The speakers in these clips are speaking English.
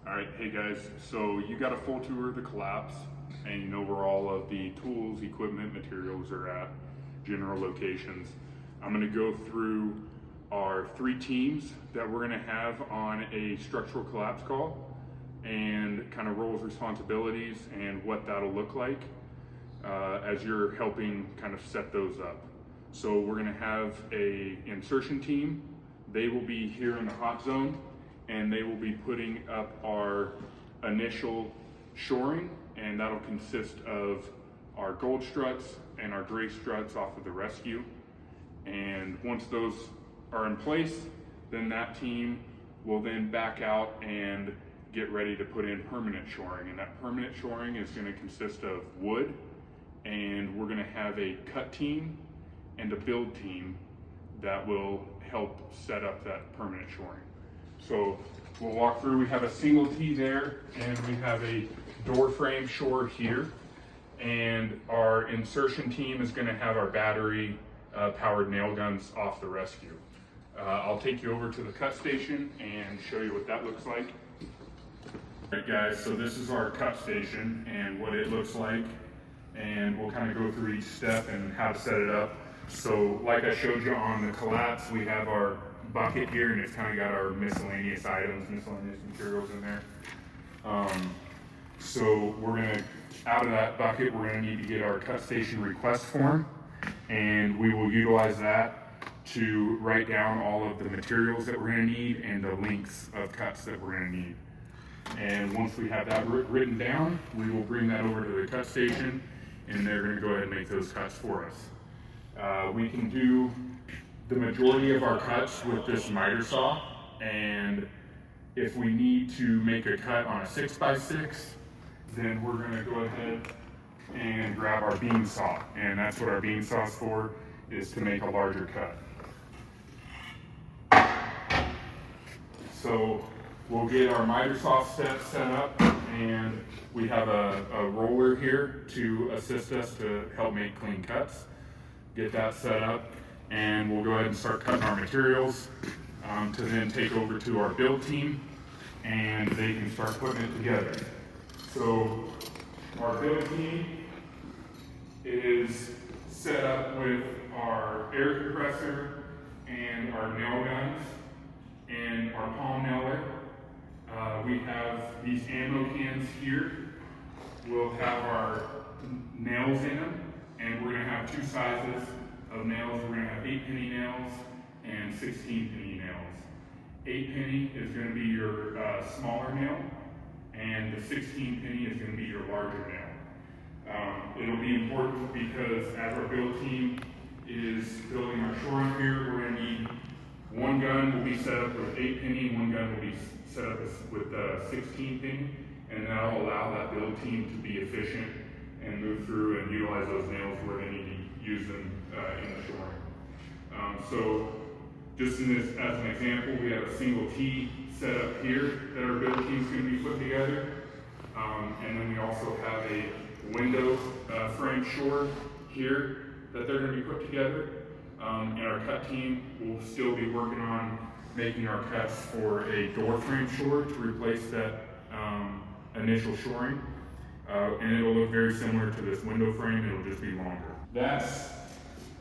All right, hey guys, so you got a full tour of the collapse and you know where all of the tools, equipment, materials are at, general locations. I'm gonna go through our 3 teams that we're gonna have on a structural collapse call and kind of roles, responsibilities, and what that'll look like as you're helping kind of set those up. So we're gonna have a insertion team. They will be here in the hot zone, and they will be putting up our initial shoring, and that'll consist of our gold struts and our gray struts off of the rescue. And once those are in place, then that team will then back out and get ready to put in permanent shoring. And that permanent shoring is going to consist of wood, and we're going to have a cut team and a build team that will help set up that permanent shoring. So we'll walk through. We have a single T there, and we have a door frame shore here. And our insertion team is going to have our battery powered nail guns off the rescue. I'll take you over to the cut station and show you what that looks like. All right guys, so this is our cut station and what it looks like, and we'll kind of go through each step and how to set it up. So like I showed you on the collapse, we have our bucket here, and it's kind of got our miscellaneous items, miscellaneous materials in there. So we're gonna, out of that bucket, we're gonna need to get our cut station request form, and we will utilize that to write down all of the materials that we're gonna need and the lengths of cuts that we're gonna need. And once we have that written down, we will bring that over to the cut station, and they're gonna go ahead and make those cuts for us. We can do the majority of our cuts with this miter saw, and if we need to make a cut on a 6x6, then we're going to go ahead and grab our beam saw, and that's what our beam saw is for, is to make a larger cut. So we'll get our miter saw set up, and we have a roller here to assist us to help make clean cuts. Get that set up, and we'll go ahead and start cutting our materials to then take over to our build team, and they can start putting it together. So our build team is set up with our air compressor and our nail guns and our palm nailer. We have these ammo cans here. We'll have our nails in them, and we're going to have 2 sizes of nails. We're going to have 8-penny nails and 16-penny nails. 8-penny is going to be your smaller nail, and the 16-penny is going to be your larger nail. It'll be important because as our build team is building our shoring here, we're going to need one gun will be set up with 8-penny, one gun will be set up with 16-penny, and that'll allow that build team to be efficient and move through and utilize those nails where they need to use them in the shoring. So just in this, as an example, we have a single T set up here that our build team's going to be put together. And then we also have a window frame shore here that they're going to be put together. And our cut team will still be working on making our cuts for a door frame shore to replace that initial shoring. And it'll look very similar to this window frame, it'll just be longer. That's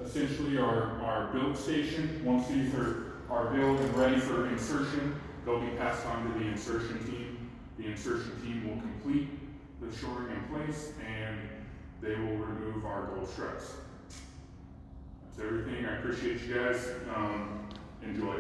essentially our build station. Once these are built and ready for insertion, they'll be passed on to the insertion team. The insertion team will complete the shoring in place, and they will remove our gold struts. That's everything. I appreciate you guys. Enjoy.